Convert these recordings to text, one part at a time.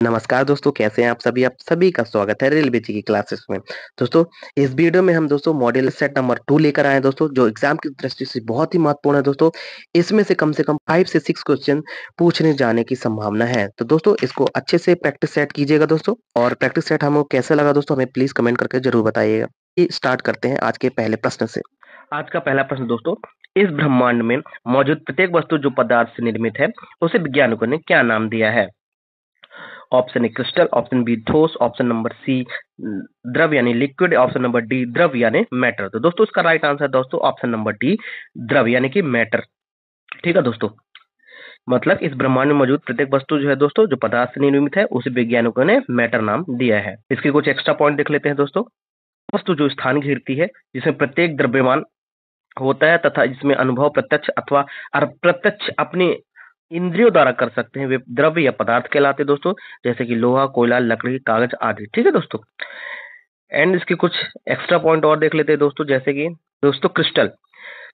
नमस्कार दोस्तों, कैसे हैं आप सभी का स्वागत है रेलवे जी की क्लासेस में। दोस्तों, इस वीडियो में हम दोस्तों मॉड्यूल सेट नंबर 2 लेकर आए हैं दोस्तों, जो एग्जाम की दृष्टि से बहुत ही महत्वपूर्ण है दोस्तों। इसमें से कम 5 से 6 क्वेश्चन पूछने जाने की संभावना है। तो दोस्तों, इसको अच्छे से प्रैक्टिस सेट कीजिएगा दोस्तों, और प्रैक्टिस सेट हमको कैसा लगा दोस्तों, हमें प्लीज कमेंट करके जरूर बताइएगा। स्टार्ट करते हैं आज के पहले प्रश्न से। आज का पहला प्रश्न दोस्तों, इस ब्रह्मांड में मौजूद प्रत्येक वस्तु जो पदार्थ से निर्मित है, उसे वैज्ञानिकों ने क्या नाम दिया है? Option A crystal, option B ठोस, ऑप्शन नंबर सी द्रव यानी लिक्विड, ऑप्शन नंबर डी द्रव यानी मैटर। तो दोस्तों, इसका राइट आंसर दोस्तों ऑप्शन नंबर डी द्रव यानी कि मैटर। ठीक है दोस्तों, मतलब इस ब्रह्मांड में मौजूद प्रत्येक वस्तु जो है दोस्तों, जो पदार्थ से निर्मित है, उसे वैज्ञानिकों ने मैटर नाम दिया है। इसके कुछ एक्स्ट्रा पॉइंट देख लेते हैं दोस्तों। वस्तु जो स्थान घेरती है, जिसमें प्रत्येक द्रव्यमान होता है तथा जिसमें अनुभव प्रत्यक्ष अथवा अप्रत्यक्ष अपने इंद्रियों द्वारा कर सकते हैं, वे द्रव्य या पदार्थ कहलाते हैं दोस्तों, जैसे कि लोहा, कोयला, लकड़ी, कागज आदि। ठीक है दोस्तों, एंड इसके कुछ एक्स्ट्रा पॉइंट और देख लेते हैं दोस्तों, जैसे कि दोस्तों क्रिस्टल।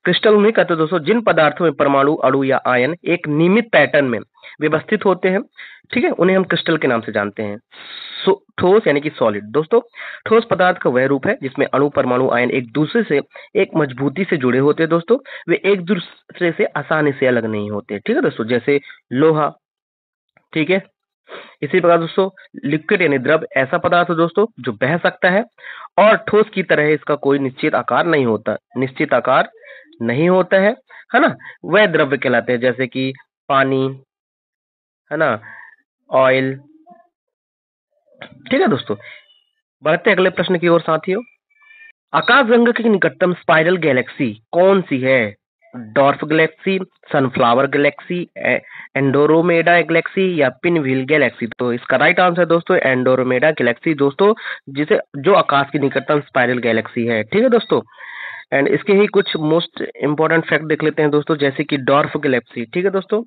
क्रिस्टल उन्हें कहते हैं दोस्तों जिन पदार्थों में परमाणु, अणु या आयन एक नियमित पैटर्न में व्यवस्थित होते हैं। ठीक है, उन्हें हम क्रिस्टल के नाम से जानते हैं। ठोस यानी कि सॉलिड। दोस्तों, ठोस पदार्थ का वह रूप है जिसमें अणु, परमाणु, आयन एक दूसरे से एक मजबूती से जुड़े होते हैं दोस्तों, वे एक दूसरे से आसानी से अलग नहीं होते। ठीक है दोस्तों, जैसे लोहा। ठीक है, इसी प्रकार दोस्तों लिक्विड यानी द्रव ऐसा पदार्थ है दोस्तों जो बह सकता है और ठोस की तरह इसका कोई निश्चित आकार नहीं होता, है ना। वह द्रव्य कहलाते हैं, जैसे कि पानी, है ना, ऑयल। ठीक है दोस्तों, बढ़ते हैं अगले प्रश्न की ओर साथियों। आकाशगंगा की निकटतम स्पाइरल गैलेक्सी कौन सी है? Dwarf galaxy, sunflower galaxy, andromeda galaxy या पिनव्हील गैलेक्सी। तो इसका राइट आंसर दोस्तों एंडोरोमेडा गैलेक्सी दोस्तों, जिसे जो आकाश की निकटतम स्पाइरल गैलेक्सी है। ठीक है दोस्तों, एंड इसके ही कुछ मोस्ट इंपॉर्टेंट फैक्ट देख लेते हैं दोस्तों, जैसे कि डॉर्फ गैलेक्सी। ठीक है दोस्तों,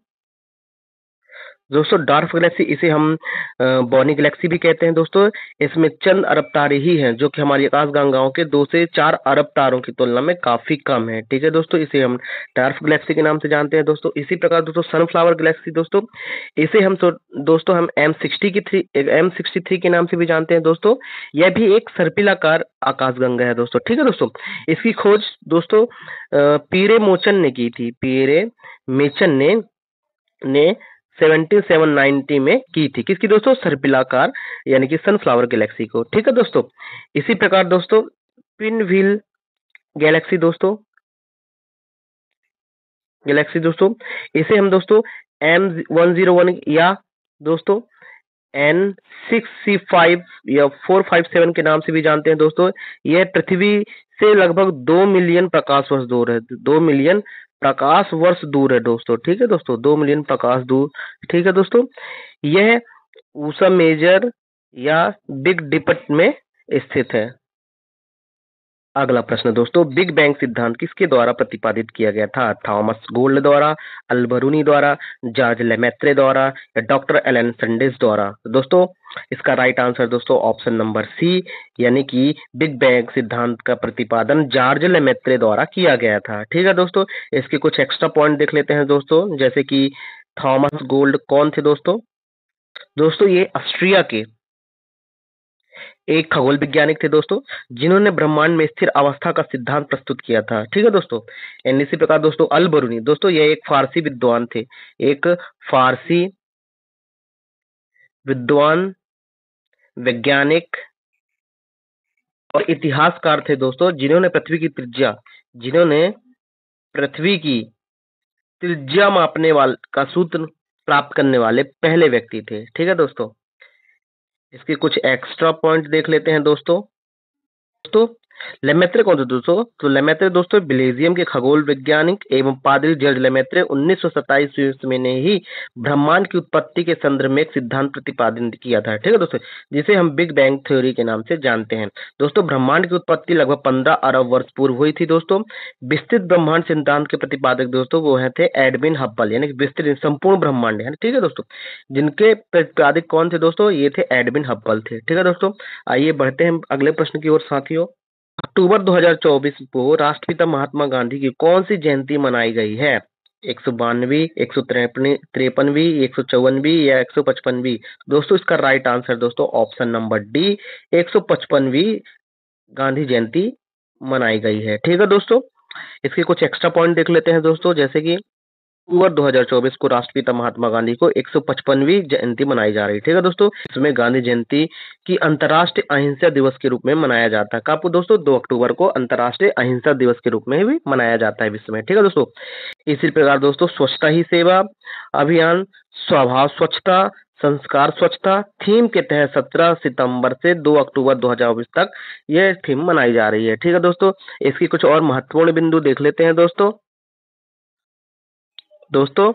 डार्क गैलेक्सी इसे हम बॉनी गैलेक्सी भी कहते हैं दोस्तों। इसमें चंद अरब तारे ही हैं, जो कि हमारी आकाश गंगाओं के 2 से 4 अरब तारों की तुलना में काफी कम है। ठीक है दोस्तों, इसे हम डार्क गैलेक्सी के नाम से जानते हैं दोस्तों। इसी प्रकार दोस्तों सनफ्लावर गैलेक्सी दोस्तों, इसे हम दोस्तों हम M63 के नाम से भी जानते हैं दोस्तों। यह भी एक सर्पिलाकार आकाशगंगा है दोस्तों। ठीक है दोस्तों, इसकी खोज दोस्तों पीरे मोचन ने की थी। पीरे मेचन ने 7790 में की थी। किसकी दोस्तों? सर्पिलाकार यानी कि सनफ्लावर गैलेक्सी को। ठीक है दोस्तों, इसी प्रकार दोस्तों पिनव्हील गैलेक्सी दोस्तों इसे हम दोस्तों M101 या दोस्तों N6C5 या 457 के नाम से भी जानते हैं दोस्तों। यह पृथ्वी से लगभग 2 मिलियन प्रकाश वर्ष दूर है। 2 मिलियन प्रकाश वर्ष दूर है दोस्तों। ठीक है दोस्तों, 2 मिलियन प्रकाश दूर। ठीक है दोस्तों, यह ऊसा मेजर या बिग डिपर में स्थित है। अगला प्रश्न दोस्तों, बिग बैंग सिद्धांत किसके द्वारा प्रतिपादित किया गया था? थॉमस गोल्ड द्वारा, अल्बरूनी द्वारा, जॉर्ज लेमेत्रे द्वारा या डॉक्टर एलन संडेस द्वारा? दोस्तों, इसका राइट आंसर दोस्तों ऑप्शन नंबर सी यानी कि बिग बैंग सिद्धांत का प्रतिपादन जॉर्ज लेमेत्रे द्वारा किया गया था। ठीक है दोस्तों, इसके कुछ एक्स्ट्रा पॉइंट देख लेते हैं दोस्तों, जैसे कि थॉमस गोल्ड कौन थे दोस्तों? दोस्तों, ये ऑस्ट्रिया के एक खगोल वैज्ञानिक थे दोस्तों, जिन्होंने ब्रह्मांड में स्थिर अवस्था का सिद्धांत प्रस्तुत किया था। ठीक है दोस्तों, एंड इसी प्रकार दोस्तों अल बरूनी दोस्तों, यह एक फारसी विद्वान थे। एक फारसी विद्वान, वैज्ञानिक और इतिहासकार थे दोस्तों, जिन्होंने पृथ्वी की त्रिज्या मापने वाले का सूत्र प्राप्त करने वाले पहले व्यक्ति थे। ठीक है दोस्तों, इसके कुछ एक्स्ट्रा पॉइंट देख लेते हैं दोस्तों लेमेत्रे कौन थे दोस्तों? तो लेमेत्रे दोस्तों बेल्जियम के खगोल वैज्ञानिक एवं पादरी जॉर्ज लेमेत्रे 1927 ईस्वी में ने ही ब्रह्मांड की उत्पत्ति के संदर्भ में एक सिद्धांत प्रतिपादन किया था। ठीक है दोस्तों, जिसे हम बिग बैंग थ्योरी के नाम से जानते हैं। दोस्तों, ब्रह्मांड की उत्पत्ति लगभग 15 अरब वर्ष पूर्व हुई थी दोस्तों। विस्तृत ब्रह्मांड सिद्धांत के प्रतिपादक दोस्तों वो है थे एडविन हब्बल, यानी विस्तृत संपूर्ण ब्रह्मांड है। ठीक है दोस्तों, जिनके प्रतिपादक कौन थे दोस्तों? ये थे एडविन हब्बल थे। ठीक है दोस्तों, आइए बढ़ते हैं अगले प्रश्न की ओर साथियों। अक्टूबर 2024 को राष्ट्रपिता महात्मा गांधी की कौन सी जयंती मनाई गई है? 192, 153, 154 या 155? दोस्तों इसका राइट आंसर दोस्तों ऑप्शन नंबर डी, 155वीं गांधी जयंती मनाई गई है। ठीक है दोस्तों, इसके कुछ एक्स्ट्रा पॉइंट देख लेते हैं दोस्तों, जैसे कि अक्टूबर 2024 को राष्ट्रपिता महात्मा गांधी को 155वीं जयंती मनाई जा रही है। ठीक है दोस्तों, इसमें गांधी जयंती की अंतर्राष्ट्रीय अहिंसा दिवस के रूप में मनाया जाता है। कब दोस्तों? 2 अक्टूबर को अंतर्राष्ट्रीय अहिंसा दिवस के रूप में भी मनाया जाता है विश्व में। ठीक है दोस्तों, इसी प्रकार दोस्तों स्वच्छता ही सेवा अभियान, स्वभाव स्वच्छता, संस्कार स्वच्छता थीम के तहत 17 सितंबर से 2 अक्टूबर 2024 तक यह थीम मनाई जा रही है। ठीक है दोस्तों, इसकी कुछ और महत्वपूर्ण बिंदु देख लेते हैं दोस्तों। दोस्तों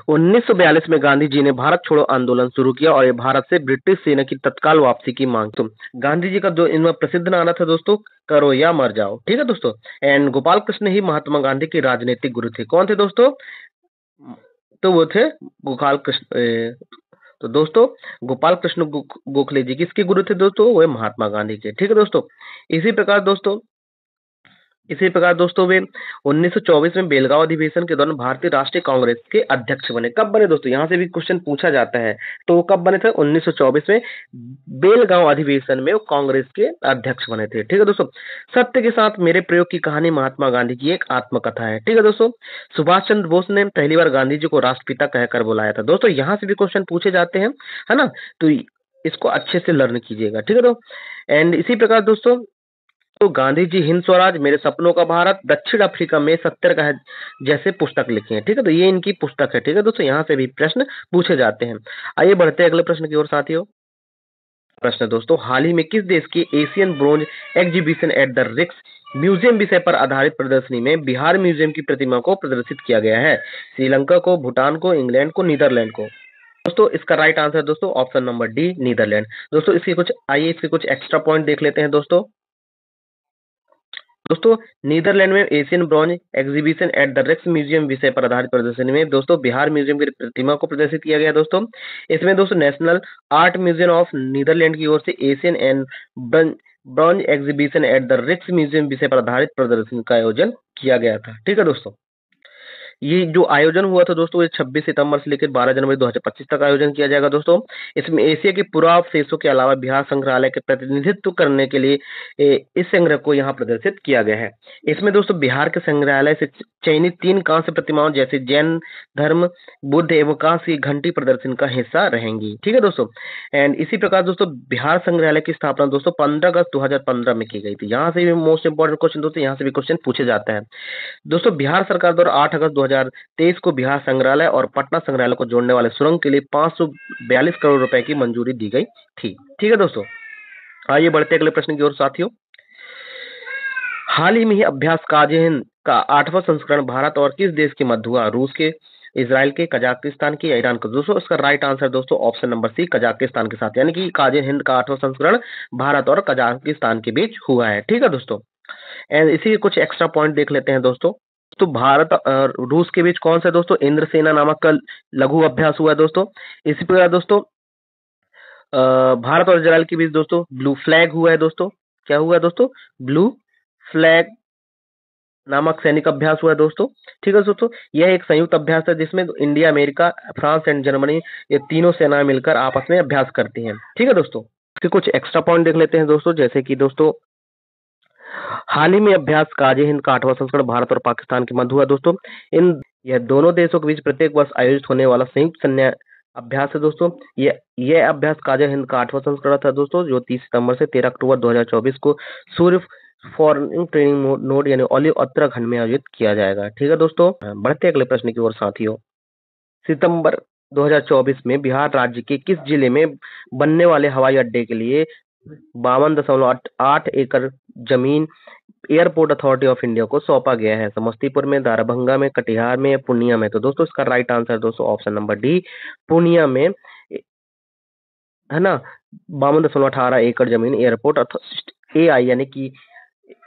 1942 में गांधी जी ने भारत छोड़ो आंदोलन शुरू किया और ये भारत से ब्रिटिश सेना की तत्काल वापसी की मांग। तो गांधी जी का जो इनमें प्रसिद्ध नारा था दोस्तों, करो या मर जाओ। ठीक है दोस्तों, एंड गोपाल कृष्ण ही महात्मा गांधी के राजनीतिक गुरु थे। कौन थे दोस्तों? तो वो थे गोपाल कृष्ण तो दोस्तों गोपाल कृष्ण गोखले जी किसके गुरु थे दोस्तों? वो महात्मा गांधी के। ठीक है दोस्तों, इसी प्रकार दोस्तों वे 1924 में बेलगांव अधिवेशन के दौरान भारतीय राष्ट्रीय कांग्रेस के अध्यक्ष बने। कब बने दोस्तों? यहाँ से भी क्वेश्चन पूछा जाता है। तो वो कब बने थे? 1924 में बेलगांव अधिवेशन में वो कांग्रेस के अध्यक्ष बने थे। ठीक है दोस्तों, सत्य के साथ मेरे प्रयोग की कहानी महात्मा गांधी की एक आत्मकथा है। ठीक है दोस्तों, सुभाष चंद्र बोस ने पहली बार गांधी जी को राष्ट्रपिता कहकर बुलाया था। दोस्तों यहाँ से भी क्वेश्चन पूछे जाते हैं, है ना? तो इसको अच्छे से लर्न कीजिएगा। ठीक है दोस्तों, एंड इसी प्रकार दोस्तों तो गांधी जी हिंद स्वराज, मेरे सपनों का भारत, दक्षिण अफ्रीका में सत्याग्रह जैसे पुस्तक लिखी है। ठीक है, तो ये इनकी पुस्तक है। ठीक है दोस्तों, यहाँ से भी प्रश्न पूछे जाते हैं। आइए बढ़ते हैं अगले प्रश्न की ओर साथियों। प्रश्न दोस्तों, हाल ही में किस देश की Asian bronze exhibition at the रिक्स म्यूजियम विषय पर आधारित प्रदर्शनी में बिहार म्यूजियम की प्रतिमा को प्रदर्शित किया गया है? श्रीलंका को, भूटान को, इंग्लैंड को, नीदरलैंड को? दोस्तों इसका राइट आंसर दोस्तों ऑप्शन नंबर डी, नीदरलैंड। दोस्तों इसके कुछ एक्स्ट्रा पॉइंट देख लेते हैं दोस्तों। नीदरलैंड में Asian bronze exhibition at the Rijksmuseum विषय पर आधारित प्रदर्शनी में दोस्तों बिहार म्यूजियम की प्रतिमा को प्रदर्शित किया गया। दोस्तों इसमें दोस्तों national art museum of Netherland की ओर से Asian and bronze exhibition at the Rijksmuseum विषय पर आधारित प्रदर्शनी का आयोजन किया गया था। ठीक है दोस्तों, ये जो आयोजन हुआ था दोस्तों ये 26 सितंबर से लेकर 12 जनवरी 2025 तक आयोजन किया जाएगा। दोस्तों इसमें एशिया के पूर्व अवशेषों के अलावा बिहार संग्रहालय के प्रतिनिधित्व करने के लिए इस संग्रह को यहाँ प्रदर्शित किया गया है। इसमें दोस्तों बिहार के संग्रहालय से चयनित 3 कांस्य प्रतिमाओं जैसे जैन धर्म, बुद्ध एवं कांस्य की घंटी प्रदर्शन का हिस्सा रहेंगी। ठीक है दोस्तों, एंड इसी प्रकार दोस्तों बिहार संग्रहालय की स्थापना दोस्तों 15 अगस्त 2015 में की गई थी। यहाँ से भी मोस्ट इंपोर्टेंट क्वेश्चन दोस्तों, यहाँ से भी क्वेश्चन पूछे जाता है। दोस्तों बिहार सरकार द्वारा 8 अगस्त 2023 को बिहार संग्रहालय और पटना संग्रहालय को जोड़ने वाले सुरंग के लिए 542 करोड़ रुपए की मंजूरी दी गई थी। ठीक है दोस्तों, आइए बढ़ते अगले प्रश्न की ओर साथियों। हाल ही में ही अभ्यास काजहिंद का 8वां संस्करण भारत और किस देश के मध्य हुआ? रूस के, इजराइल के, कजाकिस्तान के या ईरान के? दोस्तों इसका राइट आंसर दोस्तों ऑप्शन नंबर सी, कजाकिस्तान के साथ, यानी कि काजहिंद का 8वां संस्करण भारत और कजाकिस्तान के बीच हुआ है। ठीक है दोस्तों, एंड इसी के कुछ एक्स्ट्रा पॉइंट देख लेते हैं दोस्तों। तो भारत और रूस के बीच कौन सा दोस्तों? इंद्रसेना नामक का लघु अभ्यास हुआ है दोस्तों। इसी प्रकार दोस्तों भारत और इजराइल के बीच दोस्तों ब्लू फ्लैग हुआ है दोस्तों। क्या हुआ है दोस्तों? ब्लू फ्लैग नामक सैनिक अभ्यास हुआ है दोस्तों। ठीक है दोस्तों, यह एक संयुक्त अभ्यास है जिसमें India, America, France and Germany ये तीनों सेनाएं मिलकर आपस में अभ्यास करती हैं। ठीक है दोस्तों, इसके कुछ एक्स्ट्रा पॉइंट देख लेते हैं दोस्तों, जैसे कि दोस्तों हाल ही में अभ्यास काजहिंद का 8वां संस्करण भारत और पाकिस्तान के मध्य हुआ दोस्तों। यह दोनों देशों के बीच प्रत्येक वर्ष आयोजित होने वाला संयुक्त सैन्य अभ्यास है दोस्तों। यह अभ्यास काजहिंद का 8वां संस्करण था दोस्तों, जो 30 सितंबर से 13 अक्टूबर 2024 को सूर्य फॉरन ट्रेनिंग नोड यानी ओलिव उत्तराखंड में आयोजित किया जाएगा। ठीक है दोस्तों, बढ़ते अगले प्रश्न की ओर साथियों। सितंबर 2024 में बिहार राज्य के किस जिले में बनने वाले हवाई अड्डे के लिए 52.8 एकड़ जमीन एयरपोर्ट अथॉरिटी ऑफ इंडिया को सौंपा गया है? समस्तीपुर में, दारभंगा में, कटिहार में या पूर्णिया में? तो दोस्तों इसका राइट आंसर दोस्तों ऑप्शन नंबर डी, पूर्णिया में, है ना। 52.18 एकड़ जमीन एयरपोर्ट AI यानी कि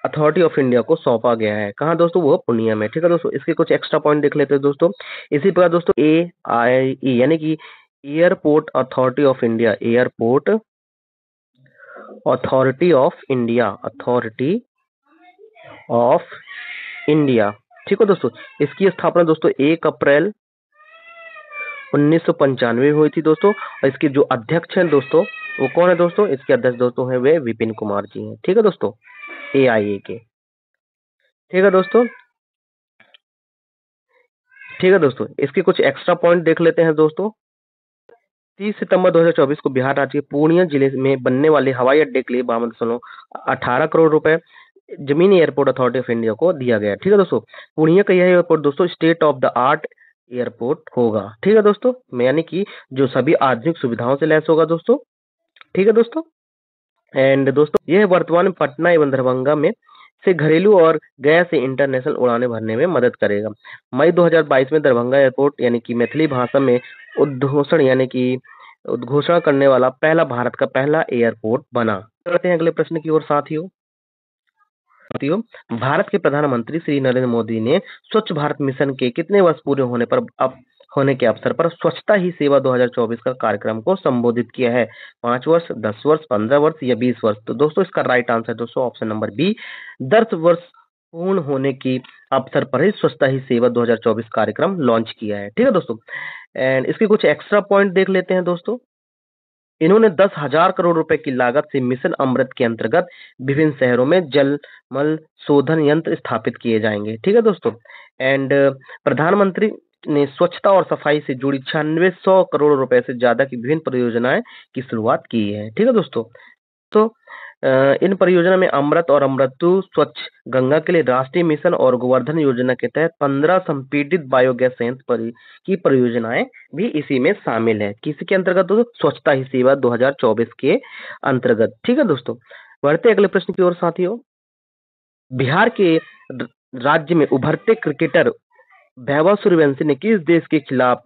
अथॉरिटी ऑफ इंडिया को सौंपा गया है। कहाँ दोस्तों? वो पूर्णिया में। ठीक है दोस्तों, इसके कुछ एक्स्ट्रा पॉइंट देख लेते हैं दोस्तों। इसी प्रकार दोस्तों AIE यानी कि airport authority of India, airport authority of India, ठीक है दोस्तों। इसकी स्थापना दोस्तों 1 अप्रैल 1995 में हुई थी दोस्तों। और इसके जो अध्यक्ष हैं दोस्तों, वो कौन है दोस्तों? इसके अध्यक्ष दोस्तों हैं वे विपिन कुमार जी हैं। ठीक है दोस्तों, AIA के। ठीक है दोस्तों, ठीक है दोस्तों, इसके कुछ एक्स्ट्रा पॉइंट देख लेते हैं दोस्तों। 30 सितंबर 2024 को बिहार राज्य के पूर्णिया जिले में बनने वाले हवाई अड्डे के लिए 52.18 करोड़ रुपए जमीनी एयरपोर्ट अथॉरिटी ऑफ इंडिया को दिया गया। ठीक है दोस्तों, पूर्णिया का यह एयरपोर्ट दोस्तों state of the art airport होगा। ठीक है दोस्तों, यानी कि जो सभी आधुनिक सुविधाओं से लैस होगा दोस्तों। ठीक है दोस्तों, एंड दोस्तों यह वर्तमान में पटना एवं दरभंगा में से घरेलू और गया से इंटरनेशनल उड़ानें भरने में मदद करेगा। मई 2022 में दरभंगा एयरपोर्ट यानी कि मैथिली भाषा में उद्घोषण यानी कि उद्घोषणा करने वाला पहला भारत का पहला एयरपोर्ट बना। चलते हैं अगले प्रश्न की ओर साथियों। भारत के प्रधानमंत्री श्री नरेंद्र मोदी ने स्वच्छ भारत मिशन के कितने वर्ष पूरे होने के अवसर पर स्वच्छता ही सेवा 2024 का कार्यक्रम को संबोधित किया है? 5 वर्ष, 10 वर्ष, 15 वर्ष या 20 वर्ष? तो दोस्तों इसका राइट आंसर दोस्तों ऑप्शन नंबर बी, 10 वर्ष पूर्ण होने की अवसर पर ही स्वच्छता ही सेवा 2024 कार्यक्रम लॉन्च किया है। ठीक है दोस्तों, एंड इसके कुछ एक्स्ट्रा पॉइंट देख लेते हैं दोस्तों। इन्होंने 10,000 करोड़ रुपए की लागत से मिशन अमृत के अंतर्गत विभिन्न शहरों में जलमल शोधन यंत्र स्थापित किए जाएंगे। ठीक है दोस्तों, एंड प्रधानमंत्री ने स्वच्छता और सफाई से जुड़ी 9600 करोड़ रुपए से ज्यादा की विभिन्न परियोजनाएं की शुरुआत की है। ठीक है दोस्तों, तो इन परियोजना में अमृत और अमृतु स्वच्छ गंगा के लिए राष्ट्रीय मिशन और गोवर्धन योजना के तहत 15 संपीड़ित बायोगैस संयंत्र की परियोजनाएं भी इसी में शामिल है। किसी के अंतर्गत दोस्तों? स्वच्छता ही सेवा 2024 के अंतर्गत। ठीक है दोस्तों, बढ़ते अगले प्रश्न की ओर साथियों। बिहार के राज्य में उभरते क्रिकेटर वैभव सूर्यवंशी ने किस देश के खिलाफ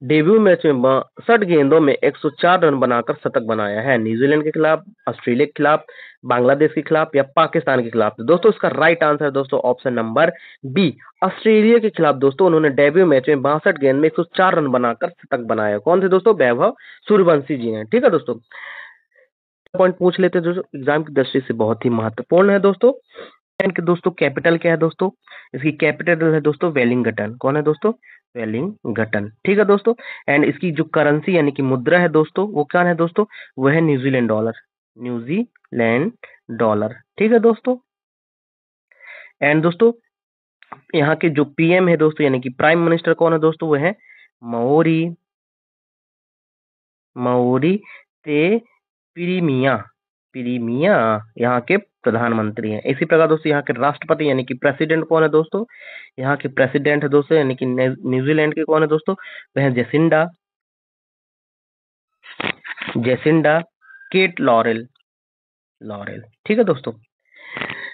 डेब्यू मैच में 62 गेंदों में 104 रन बनाकर शतक बनाया है? न्यूजीलैंड के खिलाफ, ऑस्ट्रेलिया के खिलाफ, बांग्लादेश के खिलाफ या पाकिस्तान के खिलाफ? दोस्तों इसका राइट आंसर दोस्तों ऑप्शन नंबर बी, ऑस्ट्रेलिया के खिलाफ दोस्तों उन्होंने डेब्यू मैच में 62 गेंद में 104 रन बनाकर शतक बनाया। कौन थे दोस्तों? वैभव सूर्यवंशी जी हैं। ठीक है दोस्तों, पॉइंट पूछ लेते हैं दोस्तों, एग्जाम की दृष्टि से बहुत ही महत्वपूर्ण है दोस्तों। के दोस्तों कैपिटल क्या है दोस्तों? इसकी कैपिटल है दोस्तों वेलिंगटन। कौन है दोस्तों? वेलिंगटन। ठीक है दोस्तों, एंड इसकी जो करेंसी यानी कि मुद्रा है दोस्तों, वो क्या है दोस्तों? वो है न्यूजीलैंड डॉलर। New Zealand dollar. ठीक है दोस्तों, एंड दोस्तों यहाँ के जो PM है दोस्तों यानी कि प्राइम मिनिस्टर कौन है दोस्तों? वो है माओरी ते पिरिमिया। पिरिमिया यहाँ के प्रधानमंत्री हैं। इसी प्रकार दोस्तों यहाँ के राष्ट्रपति यानी कि प्रेसिडेंट कौन है दोस्तों? यहाँ के प्रेसिडेंट है दोस्तों यानी कि न्यूजीलैंड के कौन है दोस्तों? वह है जेसिंडा केट लॉरेल। ठीक है दोस्तों,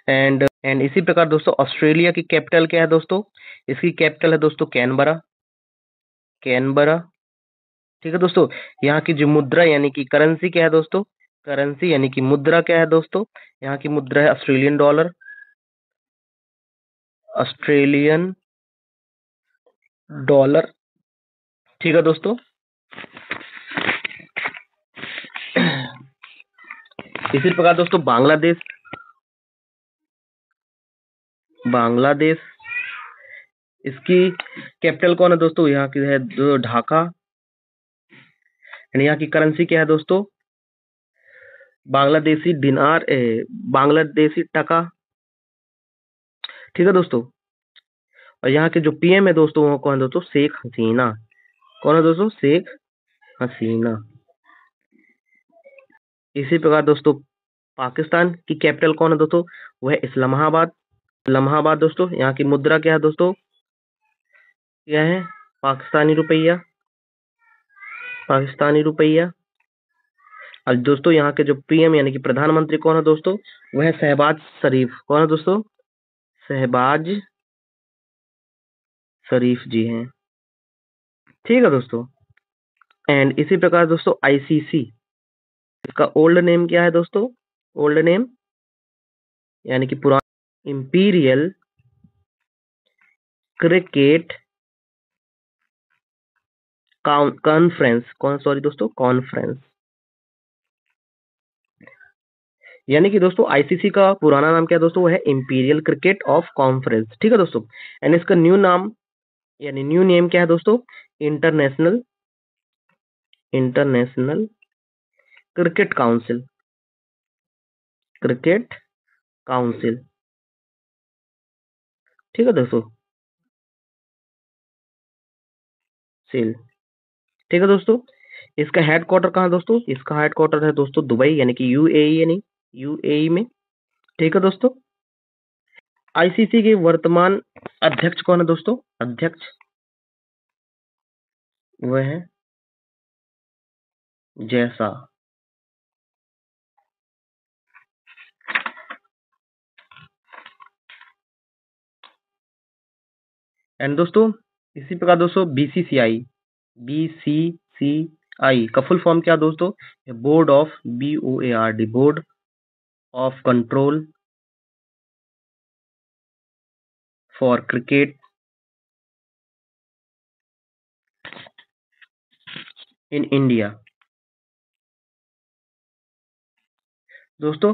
एंड इसी प्रकार दोस्तों ऑस्ट्रेलिया की कैपिटल क्या है दोस्तों? इसकी कैपिटल है दोस्तों कैनबरा। ठीक है दोस्तों, यहाँ की जो मुद्रा यानी कि करेंसी क्या है दोस्तों? करेंसी यानी कि मुद्रा क्या है दोस्तों? यहाँ की मुद्रा है ऑस्ट्रेलियन डॉलर। ठीक है दोस्तों, इसी प्रकार दोस्तों बांग्लादेश इसकी कैपिटल कौन है दोस्तों? यहाँ की है ढाका। यहाँ की करेंसी क्या है दोस्तों? बांग्लादेशी दिनार, बांग्लादेशी टका। ठीक है दोस्तों, और यहाँ के जो PM है दोस्तों वो कौन है दोस्तों? शेख हसीना। कौन है दोस्तों? शेख हसीना। इसी प्रकार दोस्तों पाकिस्तान की कैपिटल कौन है दोस्तों? वह है इस्लामाबाद। दोस्तों यहाँ की मुद्रा क्या है दोस्तों? क्या है? पाकिस्तानी रुपया। और दोस्तों यहाँ के जो PM यानी कि प्रधानमंत्री कौन है दोस्तों? वह है शहबाज शरीफ। कौन है दोस्तों? शहबाज शरीफ जी हैं। ठीक है दोस्तों, एंड इसी प्रकार दोस्तों ICC इसका ओल्ड नेम क्या है दोस्तों? ओल्ड नेम यानी कि पुराना इंपीरियल क्रिकेट कॉन्फ्रेंस। कौन? सॉरी दोस्तों, कॉन्फ्रेंस। यानी कि दोस्तों आईसीसी का पुराना नाम क्या है दोस्तों, वो है इंपीरियल क्रिकेट ऑफ कॉन्फ्रेंस, ठीक है दोस्तों। एंड इसका न्यू नाम यानी न्यू नेम क्या है दोस्तों, international international cricket council, cricket council, ठीक है दोस्तों, सिल, ठीक है दोस्तों। इसका हेडक्वार्टर कहाँ है दोस्तों, इसका हेडक्वार्टर है दोस्तों दुबई यानी कि यूएई, यानी यूएई में, ठीक है दोस्तों। आईसीसी के वर्तमान अध्यक्ष कौन है दोस्तों, अध्यक्ष वह है जैसा, एंड दोस्तों इसी प्रकार दोस्तों बीसीसीआई, बीसीसीआई का फुल फॉर्म क्या दोस्तों, board of BOARD, board of control for cricket in India. दोस्तों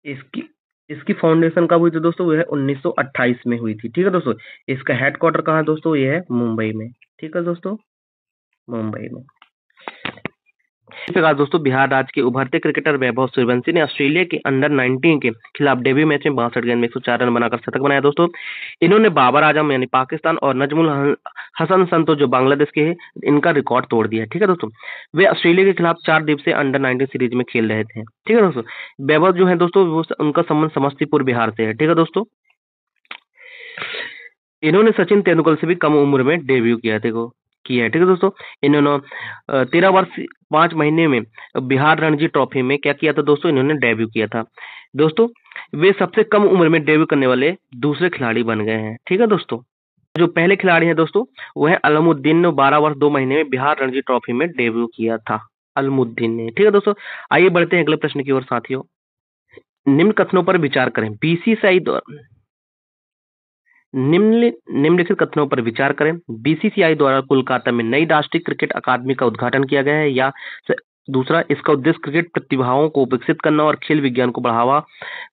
इसकी इसकी फाउंडेशन कब हुई थी दोस्तों, वो है 1928 में हुई थी, ठीक है दोस्तों। इसका हेडक्वार्टर कहाँ है दोस्तों, ये है मुंबई में, ठीक है दोस्तों, मुंबई में। इस प्रकार दोस्तों बिहार राज्य के उभरते क्रिकेटर वैभव सूर्यवंशी ने ऑस्ट्रेलिया के अंडर 19 के खिलाफ डेब्यू मैच में 62 गेंद में 104 रन बनाकर शतक बनाया दोस्तों। इन्होंने बाबर आजम यानी पाकिस्तान और नजमुल हसन संतो जो बांग्लादेश के हैं, इनका रिकॉर्ड तोड़ दिया, ठीक है दोस्तों। वे ऑस्ट्रेलिया के खिलाफ 4 दिवसीय अंडर 19 सीरीज में खेल रहे थे, ठीक है दोस्तों। वैभव जो है दोस्तों वो उनका संबंध समस्तीपुर बिहार से है, ठीक है दोस्तों। इन्होंने सचिन तेंदुलकर से भी कम उम्र में डेब्यू किया, देखो किया है, ठीक है दोस्तों। इन्होंने 13 वर्ष 5 महीने में बिहार रणजी ट्रॉफी में क्या किया था दोस्तों, इन्होंने डेब्यू किया था दोस्तों। वे सबसे कम उम्र में डेब्यू करने वाले दूसरे खिलाड़ी बन गए हैं, ठीक है दोस्तों। जो पहले खिलाड़ी हैं दोस्तों वो है अलमुद्दीन ने 12 वर्ष 2 महीने में बिहार रणजी ट्रॉफी में डेब्यू किया था, अलमुद्दीन ने, ठीक है दोस्तों। आइए बढ़ते हैं अगले प्रश्न की ओर साथियों। निम्न कथनों पर विचार करें, बीसीसीआई द्वारा निम्नलिखित कथनों पर विचार करें। बीसीसीआई द्वारा कोलकाता में नई राष्ट्रीय क्रिकेट अकादमी का उद्घाटन किया गया है, या दूसरा इसका उद्देश्य क्रिकेट प्रतिभाओं को विकसित करना और खेल विज्ञान को बढ़ावा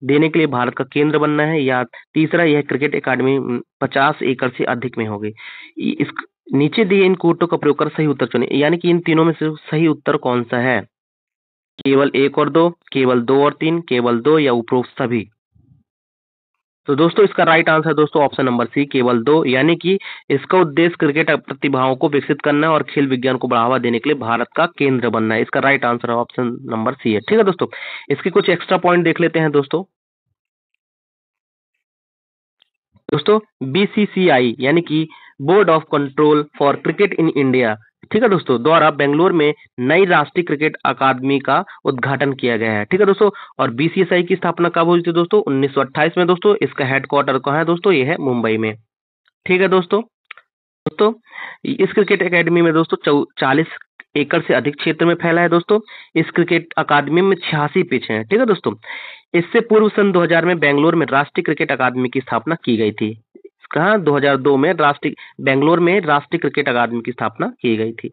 देने के लिए भारत का केंद्र बनना है, या तीसरा यह क्रिकेट अकादमी 50 एकड़ से अधिक में होगी। इस नीचे दिए इन कोटों का प्रयोग कर सही उत्तर चुनें, यानी कि इन तीनों में से सही उत्तर कौन सा है, केवल 1 और 2, केवल 2 और 3, केवल 2 या उपरोक्त सभी। तो दोस्तों इसका राइट आंसर दोस्तों ऑप्शन नंबर सी, केवल 2, यानी कि इसका उद्देश्य क्रिकेट प्रतिभाओं को विकसित करना और खेल विज्ञान को बढ़ावा देने के लिए भारत का केंद्र बनना है। इसका right answer option number C है, ठीक है दोस्तों। इसके कुछ एक्स्ट्रा पॉइंट देख लेते हैं दोस्तों। बीसीसीआई यानी कि board of control for cricket in India, ठीक है दोस्तों, द्वारा बेंगलोर में नई राष्ट्रीय क्रिकेट अकादमी का उद्घाटन किया गया है, ठीक है दोस्तों। और बीसीसीआई की स्थापना कब हुई थी दोस्तों, 1928 में दोस्तों। इसका हेडक्वार्टर कहाँ है दोस्तों, ये है मुंबई में, ठीक है दोस्तों। इस क्रिकेट एकेडमी में दोस्तों 40 एकड़ से अधिक क्षेत्र में फैला है दोस्तों। इस क्रिकेट अकादमी में 86 पिच हैं, ठीक है दोस्तों। इससे पूर्व सन 2000 में बेंगलोर में राष्ट्रीय क्रिकेट अकादमी की स्थापना की गई थी। कहाँ, 2002 में बेंगलोर में राष्ट्रीय क्रिकेट अकादमी की स्थापना की गई थी,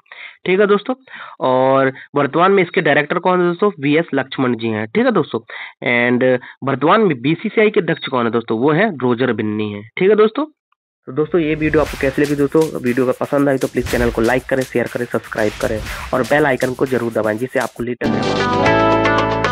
ठीक है दोस्तों। और वर्तमान में इसके डायरेक्टर कौन है दोस्तों, VS लक्ष्मण जी हैं, ठीक है दोस्तों। एंड वर्तमान में बीसीसीआई के अध्यक्ष कौन है दोस्तों, वो है रोजर बिन्नी है, ठीक है दोस्तों। तो दोस्तों ये वीडियो आपको कैसी लगी दोस्तों, वीडियो का पसंद आई तो प्लीज़ चैनल को लाइक करें, शेयर करें, सब्सक्राइब करें और बेल आइकन को जरूर दबाएं, जिससे आपको लेटेस्ट